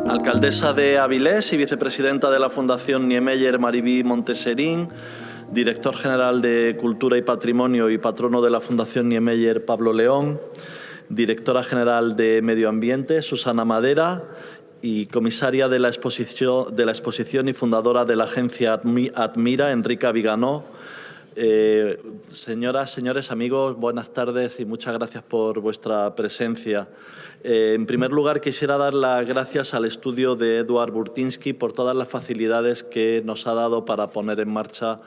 Alcaldesa de Avilés y vicepresidenta de la Fundación Niemeyer, Maribí Monteserín, director general de Cultura y Patrimonio y patrono de la Fundación Niemeyer, Pablo León, directora general de Medio Ambiente, Susana Madera, y comisaria de la exposición y fundadora de la agencia Admira, Enrica Viganó. Señoras, señores, amigos, buenas tardes y muchas gracias por vuestra presencia. En primer lugar, quisiera dar las gracias al estudio de Eduard Burtynsky por todas las facilidades que nos ha dado para poner en marcha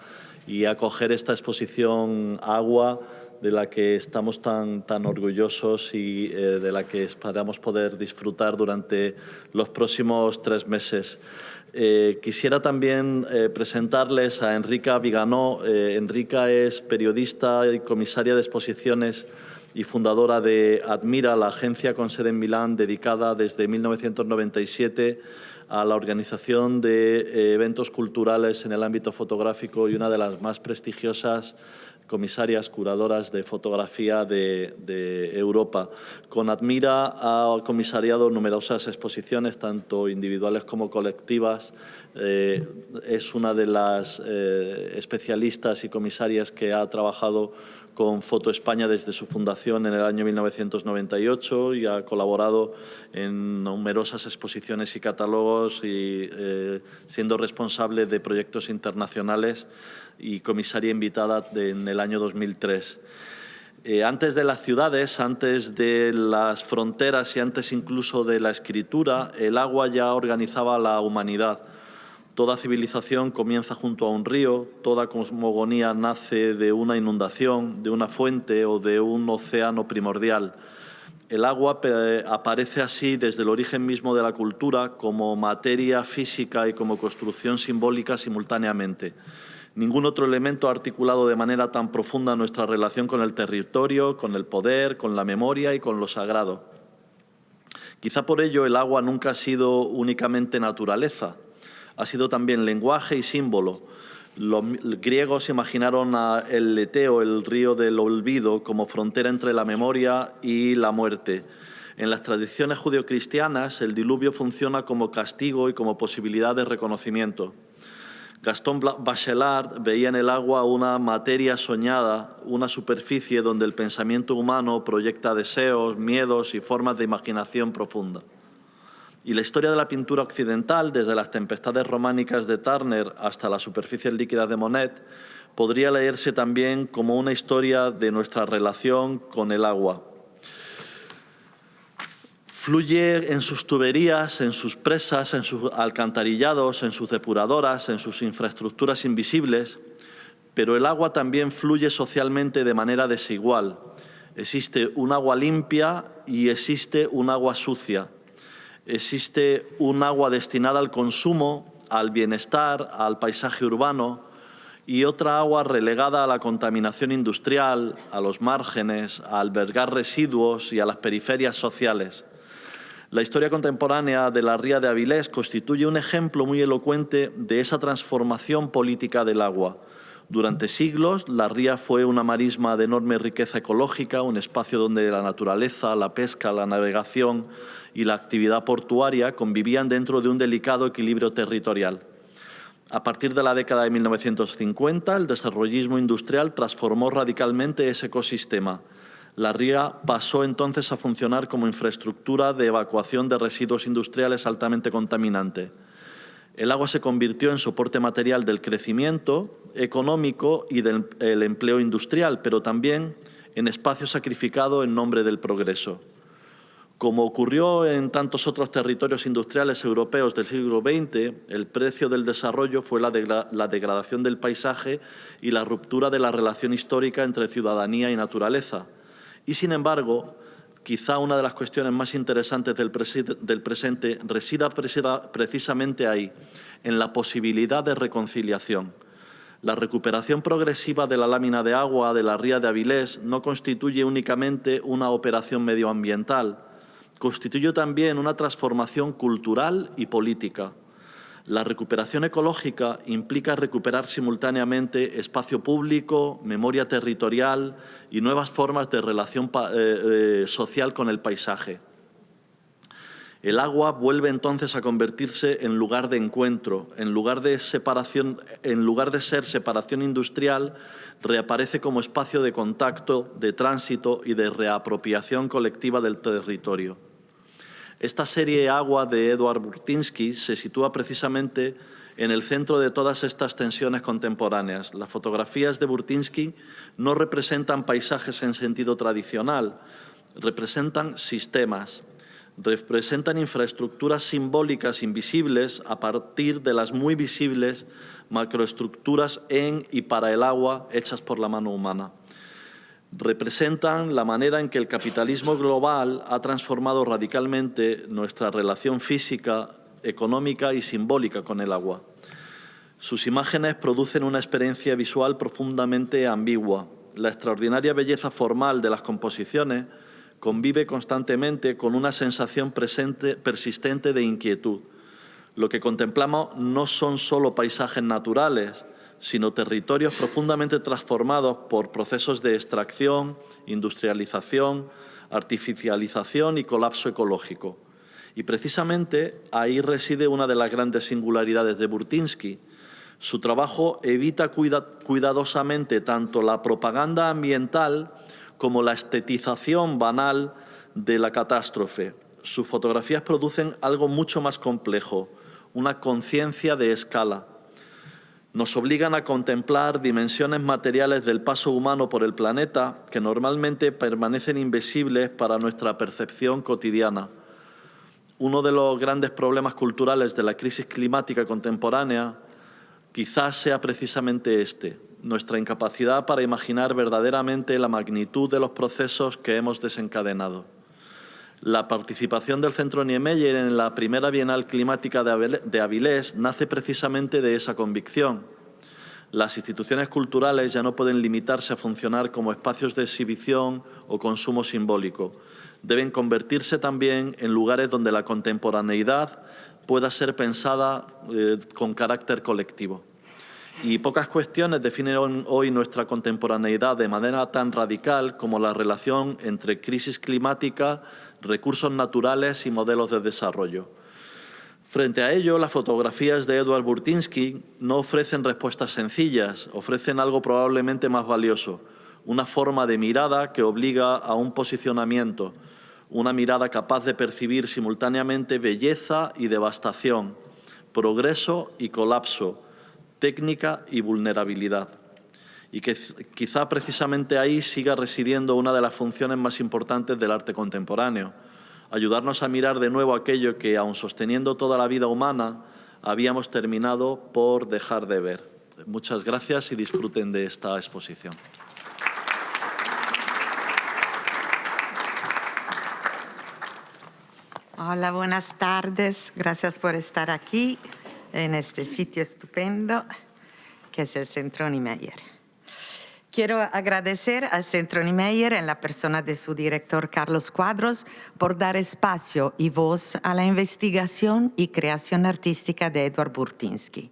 y acoger esta exposición Agua, de la que estamos tan orgullosos y de la que esperamos poder disfrutar durante los próximos 3 meses. Quisiera también presentarles a Enrica Viganó. Enrica es periodista y comisaria de exposiciones y fundadora de Admira, la agencia con sede en Milán, dedicada desde 1997 a la organización de eventos culturales en el ámbito fotográfico y una de las más prestigiosas comisarias curadoras de fotografía de Europa. Con Admira ha comisariado numerosas exposiciones, tanto individuales como colectivas. Es una de las especialistas y comisarias que ha trabajado con Foto España desde su fundación en el año 1998 y ha colaborado en numerosas exposiciones y catálogos y siendo responsable de proyectos internacionales y comisaria invitada en el año 2003. Antes de las ciudades, antes de las fronteras y antes incluso de la escritura, el agua ya organizaba a la humanidad. Toda civilización comienza junto a un río, toda cosmogonía nace de una inundación, de una fuente o de un océano primordial. El agua aparece así desde el origen mismo de la cultura como materia física y como construcción simbólica simultáneamente. Ningún otro elemento ha articulado de manera tan profunda nuestra relación con el territorio, con el poder, con la memoria y con lo sagrado. Quizá por ello el agua nunca ha sido únicamente naturaleza, ha sido también lenguaje y símbolo. Los griegos imaginaron el Leteo, el río del olvido, como frontera entre la memoria y la muerte. En las tradiciones judeocristianas, el diluvio funciona como castigo y como posibilidad de reconocimiento. Gaston Bachelard veía en el agua una materia soñada, una superficie donde el pensamiento humano proyecta deseos, miedos y formas de imaginación profunda. Y la historia de la pintura occidental, desde las tempestades románicas de Turner hasta las superficies líquidas de Monet, podría leerse también como una historia de nuestra relación con el agua. Fluye en sus tuberías, en sus presas, en sus alcantarillados, en sus depuradoras, en sus infraestructuras invisibles, pero el agua también fluye socialmente de manera desigual. Existe un agua limpia y existe un agua sucia. Existe un agua destinada al consumo, al bienestar, al paisaje urbano y otra agua relegada a la contaminación industrial, a los márgenes, a albergar residuos y a las periferias sociales. La historia contemporánea de la ría de Avilés constituye un ejemplo muy elocuente de esa transformación política del agua. Durante siglos, la ría fue una marisma de enorme riqueza ecológica, un espacio donde la naturaleza, la pesca, la navegación y la actividad portuaria convivían dentro de un delicado equilibrio territorial. A partir de la década de 1950, el desarrollismo industrial transformó radicalmente ese ecosistema. La ría pasó entonces a funcionar como infraestructura de evacuación de residuos industriales altamente contaminante. El agua se convirtió en soporte material del crecimiento económico y del empleo industrial, pero también en espacio sacrificado en nombre del progreso. Como ocurrió en tantos otros territorios industriales europeos del siglo XX, el precio del desarrollo fue la degradación del paisaje y la ruptura de la relación histórica entre ciudadanía y naturaleza. Y, sin embargo, quizá una de las cuestiones más interesantes del presente resida precisamente ahí, en la posibilidad de reconciliación. La recuperación progresiva de la lámina de agua de la ría de Avilés no constituye únicamente una operación medioambiental, constituye también una transformación cultural y política. La recuperación ecológica implica recuperar simultáneamente espacio público, memoria territorial y nuevas formas de relación social con el paisaje. El agua vuelve entonces a convertirse en lugar de encuentro, en lugar de ser separación industrial, reaparece como espacio de contacto, de tránsito y de reapropiación colectiva del territorio. Esta serie Agua de Eduard Burtynsky se sitúa precisamente en el centro de todas estas tensiones contemporáneas. Las fotografías de Burtynsky no representan paisajes en sentido tradicional, representan sistemas, representan infraestructuras simbólicas invisibles a partir de las muy visibles macroestructuras en y para el agua hechas por la mano humana. Representan la manera en que el capitalismo global ha transformado radicalmente nuestra relación física, económica y simbólica con el agua. Sus imágenes producen una experiencia visual profundamente ambigua. La extraordinaria belleza formal de las composiciones convive constantemente con una sensación persistente de inquietud. Lo que contemplamos no son solo paisajes naturales, sino territorios profundamente transformados por procesos de extracción, industrialización, artificialización y colapso ecológico. Y precisamente ahí reside una de las grandes singularidades de Burtynsky. Su trabajo evita cuidadosamente tanto la propaganda ambiental como la estetización banal de la catástrofe. Sus fotografías producen algo mucho más complejo, una conciencia de escala. Nos obligan a contemplar dimensiones materiales del paso humano por el planeta que normalmente permanecen invisibles para nuestra percepción cotidiana. Uno de los grandes problemas culturales de la crisis climática contemporánea quizás sea precisamente nuestra incapacidad para imaginar verdaderamente la magnitud de los procesos que hemos desencadenado. La participación del Centro Niemeyer en la primera Bienal Climática de Avilés nace precisamente de esa convicción. Las instituciones culturales ya no pueden limitarse a funcionar como espacios de exhibición o consumo simbólico. Deben convertirse también en lugares donde la contemporaneidad pueda ser pensada con carácter colectivo. Y pocas cuestiones definen hoy nuestra contemporaneidad de manera tan radical como la relación entre crisis climática, recursos naturales y modelos de desarrollo. Frente a ello, las fotografías de Eduard Burtynsky no ofrecen respuestas sencillas, ofrecen algo probablemente más valioso, una forma de mirada que obliga a un posicionamiento, una mirada capaz de percibir simultáneamente belleza y devastación, progreso y colapso, técnica y vulnerabilidad. Y que quizá precisamente ahí siga residiendo una de las funciones más importantes del arte contemporáneo, ayudarnos a mirar de nuevo aquello que, aun sosteniendo toda la vida humana, habíamos terminado por dejar de ver. Muchas gracias y disfruten de esta exposición. Hola, buenas tardes. Gracias por estar aquí en este sitio estupendo que es el Centro Niemeyer. Quiero agradecer al Centro Niemeyer en la persona de su director Carlos Cuadros por dar espacio y voz a la investigación y creación artística de Eduard Burtynsky.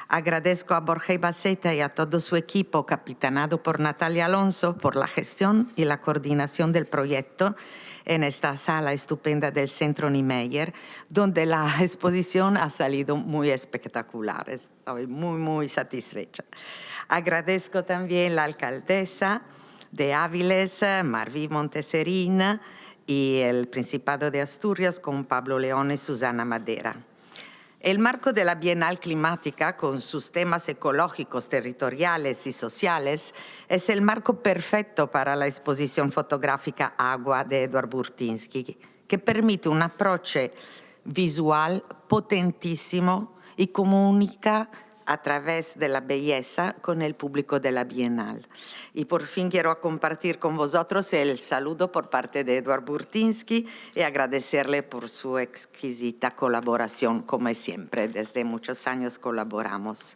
Agradezco a Borja Baceta y a todo su equipo, capitanado por Natalia Alonso, por la gestión y la coordinación del proyecto en esta sala estupenda del Centro Niemeyer, donde la exposición ha salido muy espectacular. Estoy muy satisfecha. Agradezco también la alcaldesa de Áviles, Marví Monteserín, y el Principado de Asturias con Pablo León y Susana Madera. El marco de la Bienal Climática, con sus temas ecológicos, territoriales y sociales, es el marco perfecto para la exposición fotográfica Agua de Eduard Burtynsky, que permite un approach visual potentísimo y comunica a través de la belleza con el público de la Bienal. Y por fin quiero compartir con vosotros el saludo por parte de Eduard Burtynsky y agradecerle por su exquisita colaboración, como siempre, desde muchos años colaboramos.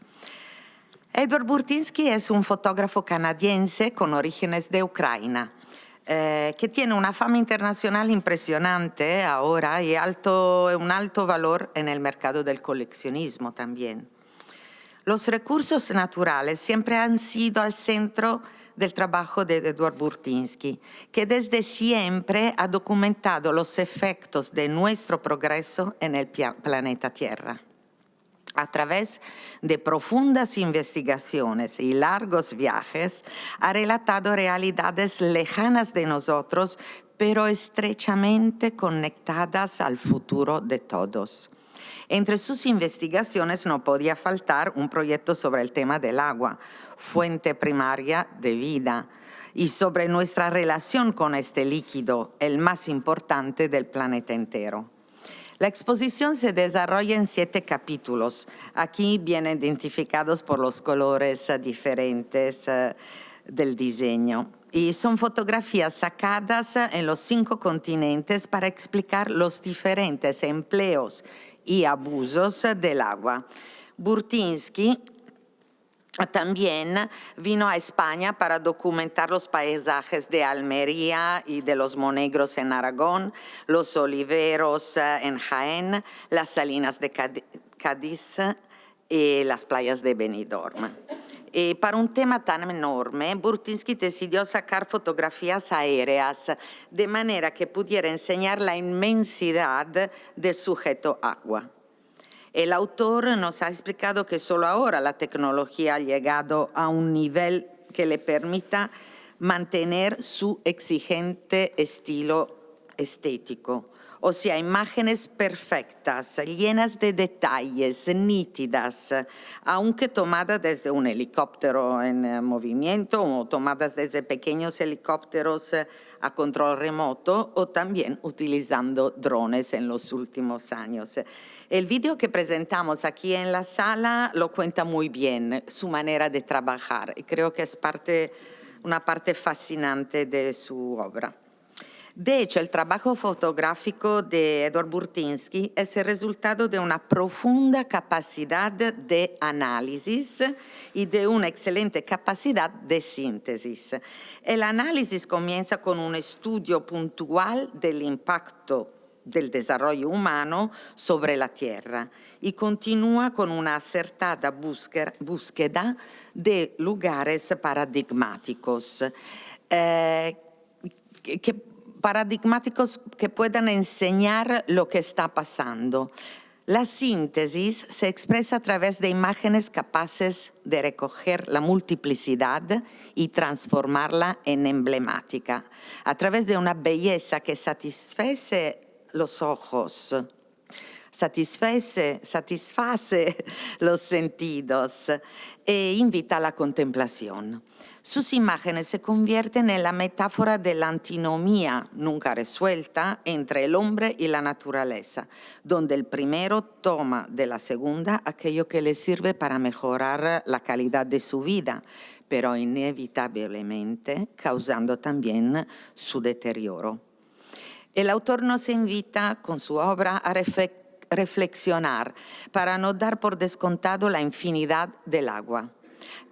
Eduard Burtynsky es un fotógrafo canadiense con orígenes de Ucrania, que tiene una fama internacional impresionante ahora y un alto valor en el mercado del coleccionismo también. Los recursos naturales siempre han sido al centro del trabajo de Eduard Burtynsky, que desde siempre ha documentado los efectos de nuestro progreso en el planeta Tierra. A través de profundas investigaciones y largos viajes, ha relatado realidades lejanas de nosotros, pero estrechamente conectadas al futuro de todos. Entre sus investigaciones no podía faltar un proyecto sobre el tema del agua, fuente primaria de vida, y sobre nuestra relación con este líquido, el más importante del planeta entero. La exposición se desarrolla en 7 capítulos. Aquí vienen identificados por los colores diferentes del diseño. Y son fotografías sacadas en los 5 continentes para explicar los diferentes empleos y abusos del agua. Burtynsky también vino a España para documentar los paisajes de Almería y de los Monegros en Aragón, los oliveros en Jaén, las salinas de Cádiz y las playas de Benidorm. Y para un tema tan enorme, Burtynsky decidió sacar fotografías aéreas de manera que pudiera enseñar la inmensidad del sujeto agua. El autor nos ha explicado que solo ahora la tecnología ha llegado a un nivel que le permita mantener su exigente estilo estético. O sea, imágenes perfectas, llenas de detalles, nítidas, aunque tomadas desde un helicóptero en movimiento o tomadas desde pequeños helicópteros a control remoto o también utilizando drones en los últimos años. El video que presentamos aquí en la sala lo cuenta muy bien, su manera de trabajar, y creo que es una parte fascinante de su obra. De hecho, el trabajo fotográfico de Eduard Burtynsky es el resultado de una profunda capacidad de análisis y de una excelente capacidad de síntesis. El análisis comienza con un estudio puntual del impacto del desarrollo humano sobre la Tierra y continúa con una acertada búsqueda de lugares paradigmáticos paradigmáticos que puedan enseñar lo que está pasando. La síntesis se expresa a través de imágenes capaces de recoger la multiplicidad y transformarla en emblemática, a través de una belleza que satisface los ojos, satisface los sentidos e invita a la contemplación. Sus imágenes se convierten en la metáfora de la antinomía nunca resuelta entre el hombre y la naturaleza, donde el primero toma de la segunda aquello que le sirve para mejorar la calidad de su vida, pero inevitablemente causando también su deterioro. El autor nos invita con su obra a reflexionar para no dar por descontado la infinidad del agua.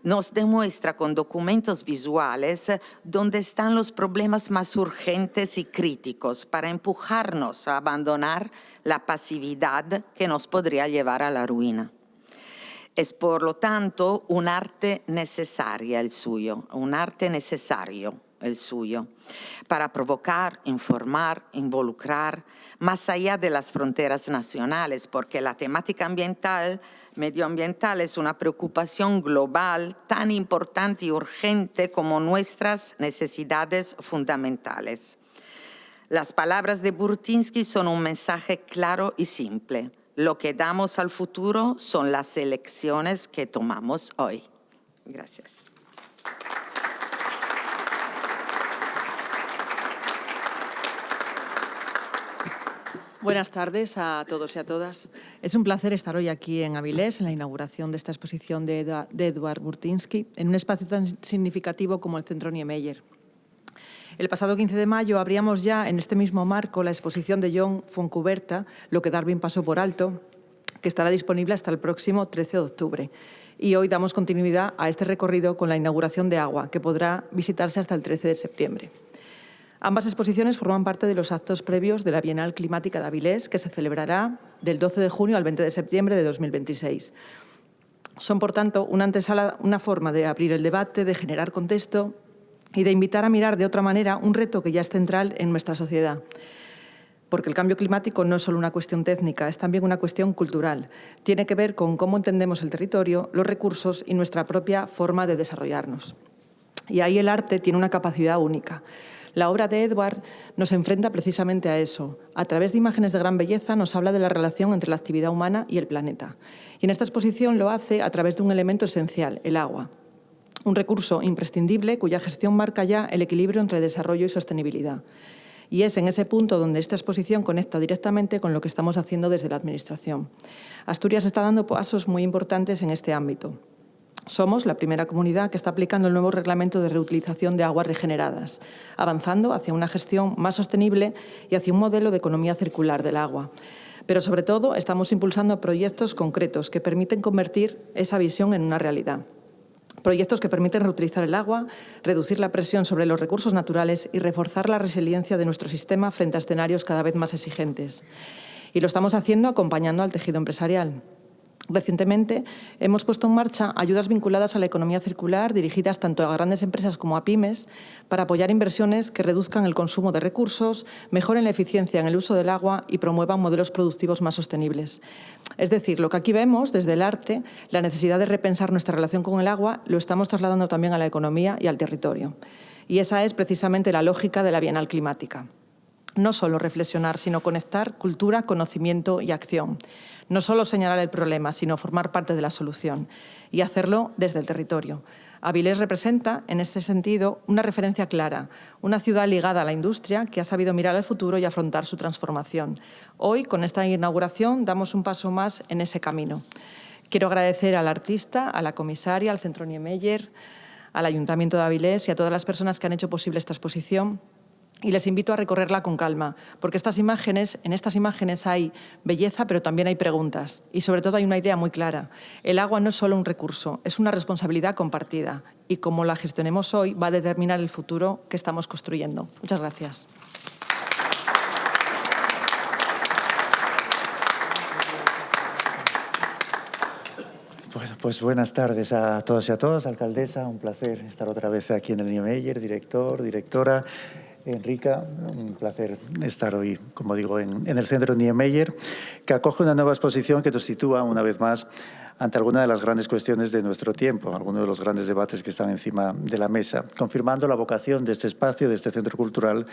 Nos demuestra con documentos visuales dónde están los problemas más urgentes y críticos para empujarnos a abandonar la pasividad que nos podría llevar a la ruina. Es por lo tanto un arte necesario el suyo, para provocar, informar, involucrar, más allá de las fronteras nacionales, porque la temática medioambiental es una preocupación global tan importante y urgente como nuestras necesidades fundamentales. Las palabras de Burtynsky son un mensaje claro y simple. Lo que damos al futuro son las elecciones que tomamos hoy. Gracias. Buenas tardes a todos y a todas. Es un placer estar hoy aquí en Avilés, en la inauguración de esta exposición de Eduard Burtynsky, en un espacio tan significativo como el Centro Niemeyer. El pasado 15 de mayo abríamos ya en este mismo marco la exposición de John Fontcuberta, Lo que Darwin pasó por alto, que estará disponible hasta el próximo 13 de octubre. Y hoy damos continuidad a este recorrido con la inauguración de Agua, que podrá visitarse hasta el 13 de septiembre. Ambas exposiciones forman parte de los actos previos de la Bienal Climática de Avilés, que se celebrará del 12 de junio al 20 de septiembre de 2026. Son, por tanto, una antesala, una forma de abrir el debate, de generar contexto y de invitar a mirar de otra manera un reto que ya es central en nuestra sociedad. Porque el cambio climático no es solo una cuestión técnica, es también una cuestión cultural. Tiene que ver con cómo entendemos el territorio, los recursos y nuestra propia forma de desarrollarnos. Y ahí el arte tiene una capacidad única. La obra de Edward nos enfrenta precisamente a eso. A través de imágenes de gran belleza nos habla de la relación entre la actividad humana y el planeta. Y en esta exposición lo hace a través de un elemento esencial, el agua. Un recurso imprescindible cuya gestión marca ya el equilibrio entre desarrollo y sostenibilidad. Y es en ese punto donde esta exposición conecta directamente con lo que estamos haciendo desde la Administración. Asturias está dando pasos muy importantes en este ámbito. Somos la primera comunidad que está aplicando el nuevo reglamento de reutilización de aguas regeneradas, avanzando hacia una gestión más sostenible y hacia un modelo de economía circular del agua. Pero, sobre todo, estamos impulsando proyectos concretos que permiten convertir esa visión en una realidad. Proyectos que permiten reutilizar el agua, reducir la presión sobre los recursos naturales y reforzar la resiliencia de nuestro sistema frente a escenarios cada vez más exigentes. Y lo estamos haciendo acompañando al tejido empresarial. Recientemente hemos puesto en marcha ayudas vinculadas a la economía circular dirigidas tanto a grandes empresas como a pymes para apoyar inversiones que reduzcan el consumo de recursos, mejoren la eficiencia en el uso del agua y promuevan modelos productivos más sostenibles. Es decir, lo que aquí vemos desde el arte, la necesidad de repensar nuestra relación con el agua, lo estamos trasladando también a la economía y al territorio. Y esa es precisamente la lógica de la Bienal Climática. No solo reflexionar, sino conectar cultura, conocimiento y acción. No solo señalar el problema, sino formar parte de la solución y hacerlo desde el territorio. Avilés representa, en ese sentido, una referencia clara, una ciudad ligada a la industria que ha sabido mirar al futuro y afrontar su transformación. Hoy, con esta inauguración, damos un paso más en ese camino. Quiero agradecer al artista, a la comisaria, al Centro Niemeyer, al Ayuntamiento de Avilés y a todas las personas que han hecho posible esta exposición. Y les invito a recorrerla con calma, porque en estas imágenes hay belleza, pero también hay preguntas. Y sobre todo hay una idea muy clara. El agua no es solo un recurso, es una responsabilidad compartida. Y como la gestionemos hoy va a determinar el futuro que estamos construyendo. Muchas gracias. Pues buenas tardes a todos y a todas. Alcaldesa, un placer estar otra vez aquí en el Niemeyer, director, directora. Enrica, un placer estar hoy, como digo, en el Centro Niemeyer, que acoge una nueva exposición que nos sitúa una vez más ante alguna de las grandes cuestiones de nuestro tiempo, algunos de los grandes debates que están encima de la mesa, confirmando la vocación de este espacio, de este centro cultural,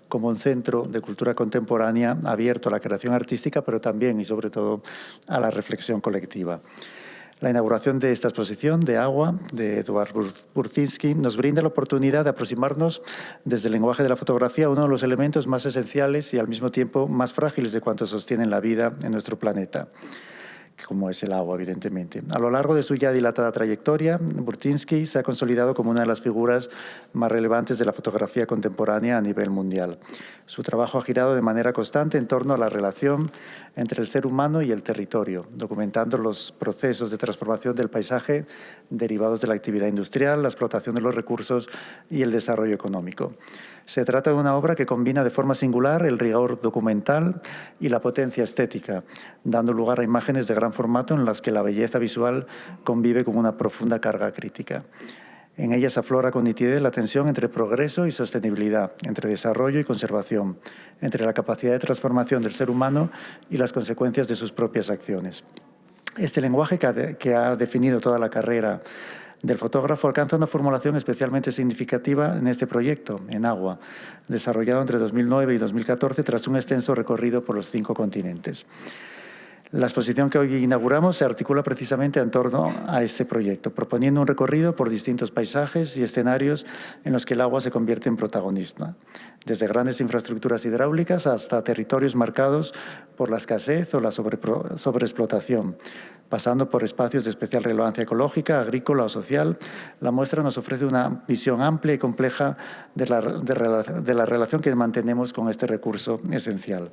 como un centro de cultura contemporánea abierto a la creación artística, pero también y sobre todo a la reflexión colectiva. La inauguración de esta exposición de agua de Eduard Burtynsky nos brinda la oportunidad de aproximarnos desde el lenguaje de la fotografía a uno de los elementos más esenciales y al mismo tiempo más frágiles de cuanto sostienen la vida en nuestro planeta, como es el agua, evidentemente. A lo largo de su ya dilatada trayectoria, Burtynsky se ha consolidado como una de las figuras más relevantes de la fotografía contemporánea a nivel mundial. Su trabajo ha girado de manera constante en torno a la relación entre el ser humano y el territorio, documentando los procesos de transformación del paisaje derivados de la actividad industrial, la explotación de los recursos y el desarrollo económico. Se trata de una obra que combina de forma singular el rigor documental y la potencia estética, dando lugar a imágenes de gran formato en las que la belleza visual convive con una profunda carga crítica. En ellas aflora con nitidez la tensión entre progreso y sostenibilidad, entre desarrollo y conservación, entre la capacidad de transformación del ser humano y las consecuencias de sus propias acciones. Este lenguaje que ha definido toda la carrera del fotógrafo alcanza una formulación especialmente significativa en este proyecto, en agua, desarrollado entre 2009 y 2014 tras un extenso recorrido por los 5 continentes. La exposición que hoy inauguramos se articula precisamente en torno a este proyecto, proponiendo un recorrido por distintos paisajes y escenarios en los que el agua se convierte en protagonista, desde grandes infraestructuras hidráulicas hasta territorios marcados por la escasez o la sobreexplotación. Pasando por espacios de especial relevancia ecológica, agrícola o social, la muestra nos ofrece una visión amplia y compleja de la relación que mantenemos con este recurso esencial.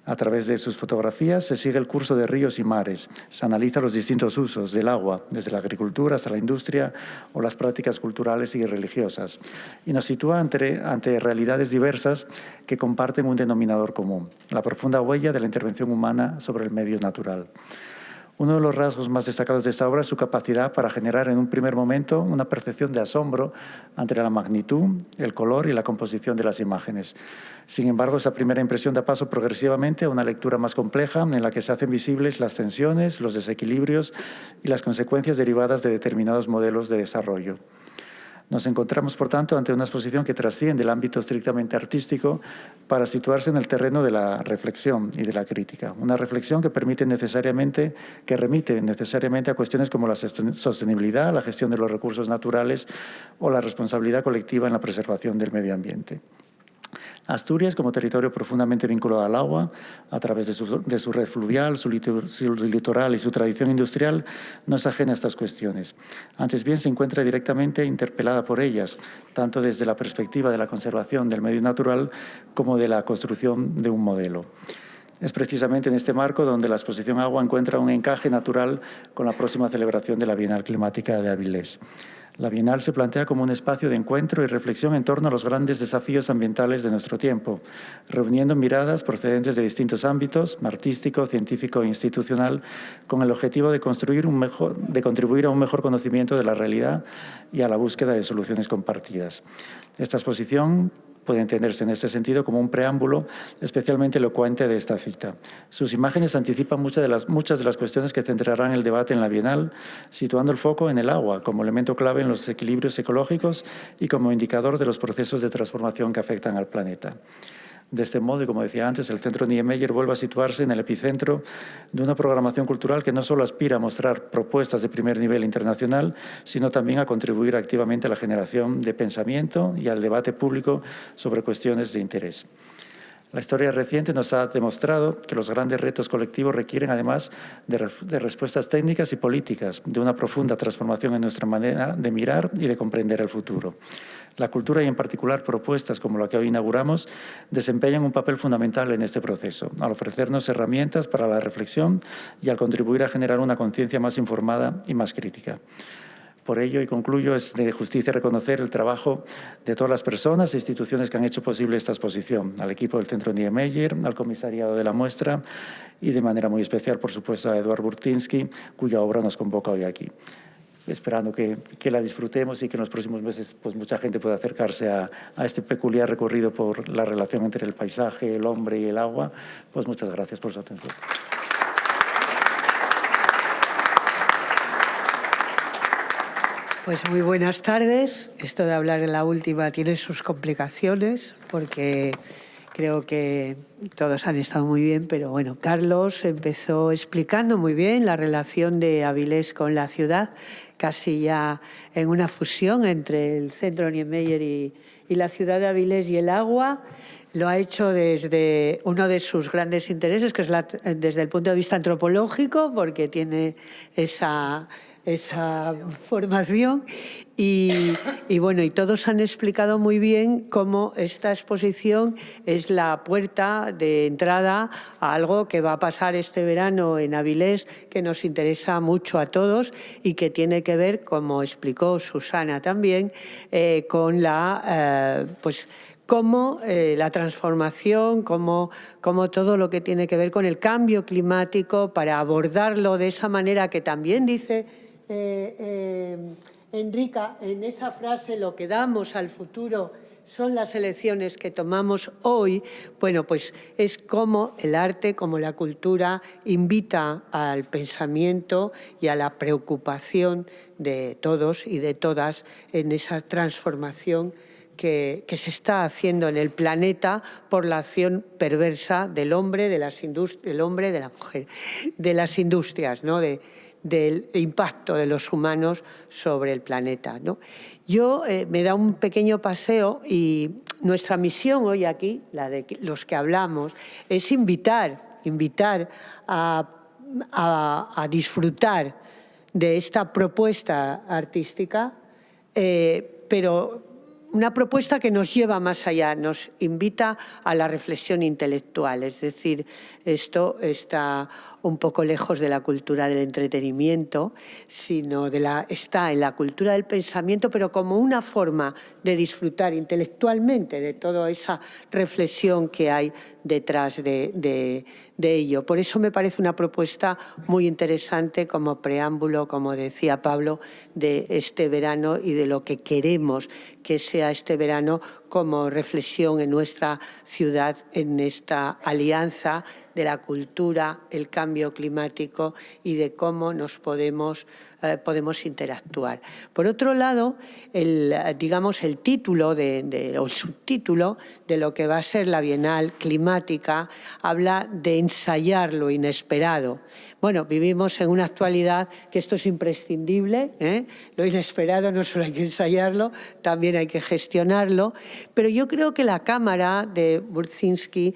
A través de sus fotografías se sigue el curso de ríos y mares, se analiza los distintos usos del agua, desde la agricultura hasta la industria o las prácticas culturales y religiosas, y nos sitúa ante realidades diversas que comparten un denominador común, la profunda huella de la intervención humana sobre el medio natural. Uno de los rasgos más destacados de esta obra es su capacidad para generar en un primer momento una percepción de asombro ante la magnitud, el color y la composición de las imágenes. Sin embargo, esa primera impresión da paso progresivamente a una lectura más compleja en la que se hacen visibles las tensiones, los desequilibrios y las consecuencias derivadas de determinados modelos de desarrollo. Nos encontramos, por tanto, ante una exposición que trasciende el ámbito estrictamente artístico para situarse en el terreno de la reflexión y de la crítica. Una reflexión que remite necesariamente a cuestiones como la sostenibilidad, la gestión de los recursos naturales o la responsabilidad colectiva en la preservación del medio ambiente. Asturias, como territorio profundamente vinculado al agua, a través de su red fluvial, su litoral y su tradición industrial, no es ajena a estas cuestiones. Antes bien, se encuentra directamente interpelada por ellas, tanto desde la perspectiva de la conservación del medio natural como de la construcción de un modelo. Es precisamente en este marco donde la exposición Agua encuentra un encaje natural con la próxima celebración de la Bienal Climática de Avilés. La Bienal se plantea como un espacio de encuentro y reflexión en torno a los grandes desafíos ambientales de nuestro tiempo, reuniendo miradas procedentes de distintos ámbitos, artístico, científico e institucional, con el objetivo de contribuir a un mejor conocimiento de la realidad y a la búsqueda de soluciones compartidas. Esta exposición puede entenderse en este sentido como un preámbulo especialmente elocuente de esta cita. Sus imágenes anticipan muchas de las cuestiones que centrarán el debate en la Bienal, situando el foco en el agua como elemento clave en los equilibrios ecológicos y como indicador de los procesos de transformación que afectan al planeta. De este modo, y como decía antes, el Centro Niemeyer vuelve a situarse en el epicentro de una programación cultural que no solo aspira a mostrar propuestas de primer nivel internacional, sino también a contribuir activamente a la generación de pensamiento y al debate público sobre cuestiones de interés. La historia reciente nos ha demostrado que los grandes retos colectivos requieren, además de respuestas técnicas y políticas, de una profunda transformación en nuestra manera de mirar y de comprender el futuro. La cultura y, en particular, propuestas como la que hoy inauguramos desempeñan un papel fundamental en este proceso, al ofrecernos herramientas para la reflexión y al contribuir a generar una conciencia más informada y más crítica. Por ello, y concluyo, es de justicia reconocer el trabajo de todas las personas e instituciones que han hecho posible esta exposición, al equipo del Centro Niemeyer, al comisariado de la muestra y, de manera muy especial, por supuesto, a Eduard Burtynsky, cuya obra nos convoca hoy aquí. Esperando que la disfrutemos y que en los próximos meses pues, mucha gente pueda acercarse a este peculiar recorrido por la relación entre el paisaje, el hombre y el agua. Pues muchas gracias por su atención. Pues muy buenas tardes. Esto de hablar en la última tiene sus complicaciones porque creo que todos han estado muy bien, pero bueno, Carlos empezó explicando muy bien la relación de Avilés con la ciudad, casi ya en una fusión entre el Centro Niemeyer y la ciudad de Avilés y el agua. Lo ha hecho desde uno de sus grandes intereses, que es desde el punto de vista antropológico, porque tiene esa formación y bueno, y todos han explicado muy bien cómo esta exposición es la puerta de entrada a algo que va a pasar este verano en Avilés, que nos interesa mucho a todos y que tiene que ver, como explicó Susana también, con cómo la transformación, cómo todo lo que tiene que ver con el cambio climático, para abordarlo de esa manera que también dice Enrica, en esa frase, lo que damos al futuro son las elecciones que tomamos hoy. Bueno, pues es como el arte, como la cultura invita al pensamiento y a la preocupación de todos y de todas en esa transformación que se está haciendo en el planeta por la acción perversa del hombre, de la mujer, de las industrias, ¿no? Del impacto de los humanos sobre el planeta, ¿no? Yo me da un pequeño paseo y nuestra misión hoy aquí, la de los que hablamos, es invitar a disfrutar de esta propuesta artística, pero una propuesta que nos lleva más allá, nos invita a la reflexión intelectual. Es decir, esto está un poco lejos de la cultura del entretenimiento, sino está en la cultura del pensamiento, pero como una forma de disfrutar intelectualmente de toda esa reflexión que hay detrás de ello. Por eso me parece una propuesta muy interesante como preámbulo, como decía Pablo, de este verano y de lo que queremos que sea este verano como reflexión en nuestra ciudad, en esta alianza de la cultura, el cambio climático y de cómo nos podemos interactuar. Por otro lado, el título o el subtítulo de lo que va a ser la Bienal Climática habla de ensayar lo inesperado. Bueno, vivimos en una actualidad que esto es imprescindible, ¿eh? Lo inesperado no solo hay que ensayarlo, también hay que gestionarlo, pero yo creo que la cámara de Burtynsky,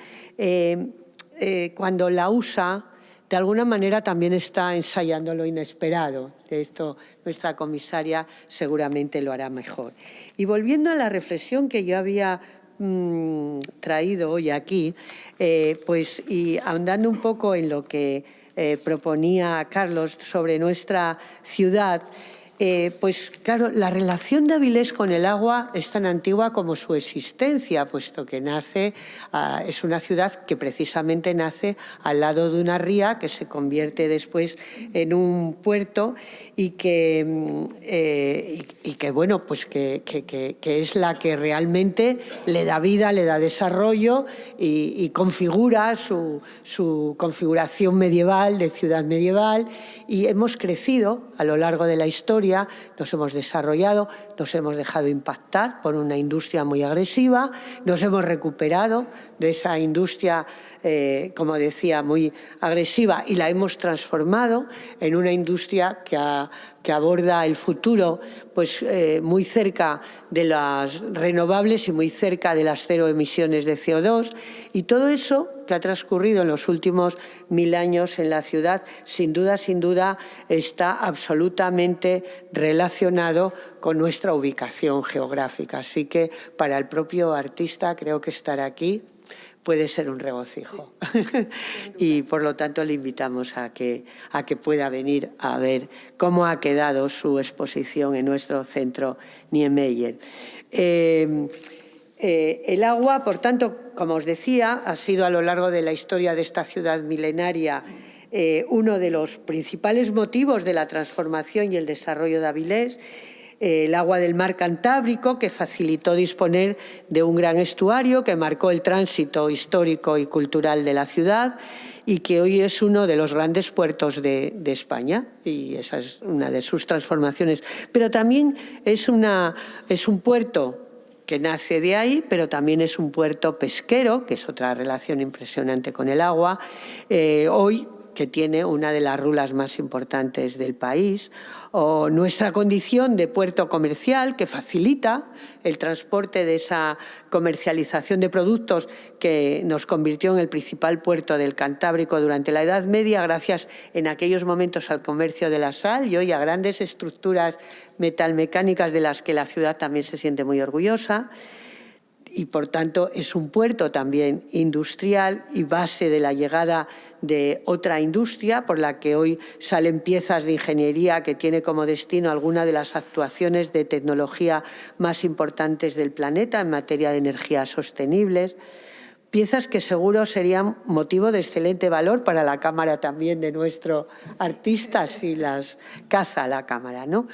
cuando la usa, de alguna manera también está ensayando lo inesperado. De esto nuestra comisaria seguramente lo hará mejor. Y volviendo a la reflexión que yo había traído hoy aquí, y ahondando un poco en lo que proponía Carlos sobre nuestra ciudad, pues claro, la relación de Avilés con el agua es tan antigua como su existencia, puesto que es una ciudad que precisamente nace al lado de una ría que se convierte después en un puerto y que bueno, pues que es la que realmente le da vida, le da desarrollo y configura su configuración medieval, de ciudad medieval, y hemos crecido a lo largo de la historia, nos hemos desarrollado, nos hemos dejado impactar por una industria muy agresiva, nos hemos recuperado de esa industria, como decía, muy agresiva y la hemos transformado en una industria que aborda el futuro pues, muy cerca de las renovables y muy cerca de las cero emisiones de CO2. Y todo eso que ha transcurrido en los últimos 1000 años en la ciudad, sin duda, está absolutamente relacionado con nuestra ubicación geográfica. Así que para el propio artista creo que estar aquí puede ser un regocijo. Y por lo tanto le invitamos a que pueda venir a ver cómo ha quedado su exposición en nuestro centro Niemeyer. El agua, por tanto, como os decía, ha sido a lo largo de la historia de esta ciudad milenaria uno de los principales motivos de la transformación y el desarrollo de Avilés. El agua del mar Cantábrico, que facilitó disponer de un gran estuario que marcó el tránsito histórico y cultural de la ciudad y que hoy es uno de los grandes puertos de España, y esa es una de sus transformaciones. Pero también es un puerto que nace de ahí, pero también es un puerto pesquero, que es otra relación impresionante con el agua, hoy que tiene una de las rulas más importantes del país, o nuestra condición de puerto comercial, que facilita el transporte de esa comercialización de productos que nos convirtió en el principal puerto del Cantábrico durante la Edad Media, gracias en aquellos momentos al comercio de la sal y hoy a grandes estructuras metalmecánicas de las que la ciudad también se siente muy orgullosa. Y, por tanto, es un puerto también industrial y base de la llegada de otra industria por la que hoy salen piezas de ingeniería que tiene como destino alguna de las actuaciones de tecnología más importantes del planeta en materia de energías sostenibles. Piezas que seguro serían motivo de excelente valor para la cámara también de nuestro artista, si las caza la cámara, ¿no?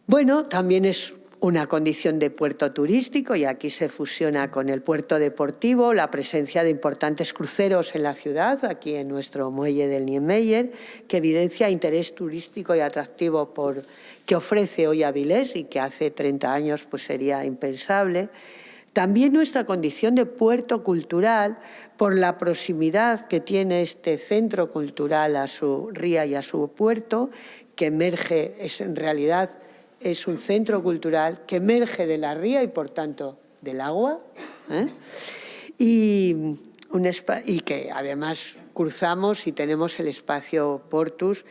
Bueno, también es una condición de puerto turístico y aquí se fusiona con el puerto deportivo, la presencia de importantes cruceros en la ciudad, aquí en nuestro muelle del Niemeyer, que evidencia interés turístico y atractivo que ofrece hoy Avilés y que hace 30 años pues, sería impensable. También nuestra condición de puerto cultural, por la proximidad que tiene este centro cultural a su ría y a su puerto, que emerge, en realidad, es un centro cultural que emerge de la ría y, por tanto, del agua, y que además cruzamos y tenemos el espacio Portus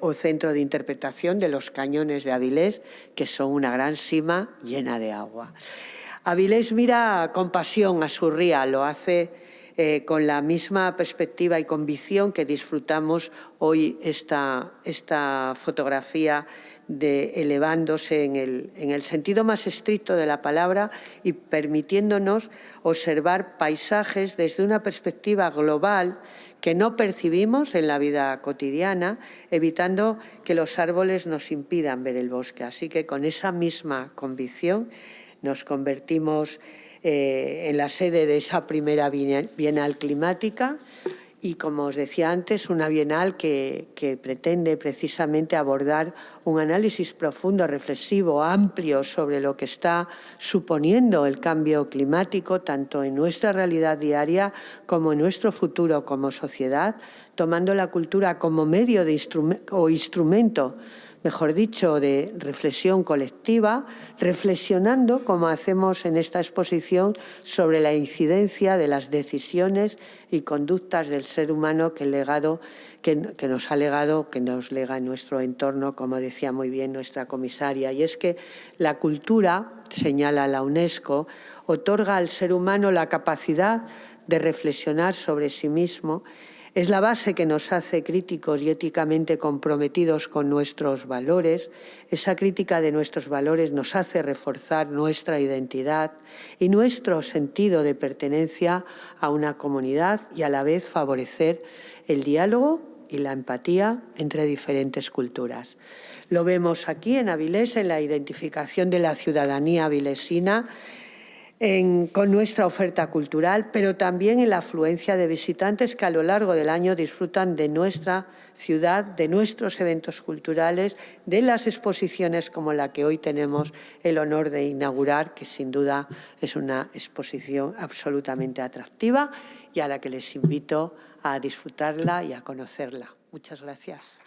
o centro de interpretación de los cañones de Avilés, que son una gran sima llena de agua. Avilés mira con pasión a su ría, lo hace con la misma perspectiva y convicción que disfrutamos hoy esta fotografía elevándose en el sentido más estricto de la palabra y permitiéndonos observar paisajes desde una perspectiva global que no percibimos en la vida cotidiana, evitando que los árboles nos impidan ver el bosque. Así que con esa misma convicción nos convertimos en la sede de esa primera Bienal climática y, como os decía antes, una bienal que pretende precisamente abordar un análisis profundo, reflexivo, amplio sobre lo que está suponiendo el cambio climático, tanto en nuestra realidad diaria como en nuestro futuro como sociedad, tomando la cultura como medio o instrumento, mejor dicho, de reflexión colectiva, reflexionando, como hacemos en esta exposición, sobre la incidencia de las decisiones y conductas del ser humano que nos lega en nuestro entorno, como decía muy bien nuestra comisaria. Y es que la cultura, señala la UNESCO, otorga al ser humano la capacidad de reflexionar sobre sí mismo. Es la base que nos hace críticos y éticamente comprometidos con nuestros valores. Esa crítica de nuestros valores nos hace reforzar nuestra identidad y nuestro sentido de pertenencia a una comunidad y a la vez favorecer el diálogo y la empatía entre diferentes culturas. Lo vemos aquí en Avilés, en la identificación de la ciudadanía avilesina, con nuestra oferta cultural, pero también en la afluencia de visitantes que a lo largo del año disfrutan de nuestra ciudad, de nuestros eventos culturales, de las exposiciones como la que hoy tenemos el honor de inaugurar, que sin duda es una exposición absolutamente atractiva y a la que les invito a disfrutarla y a conocerla. Muchas gracias.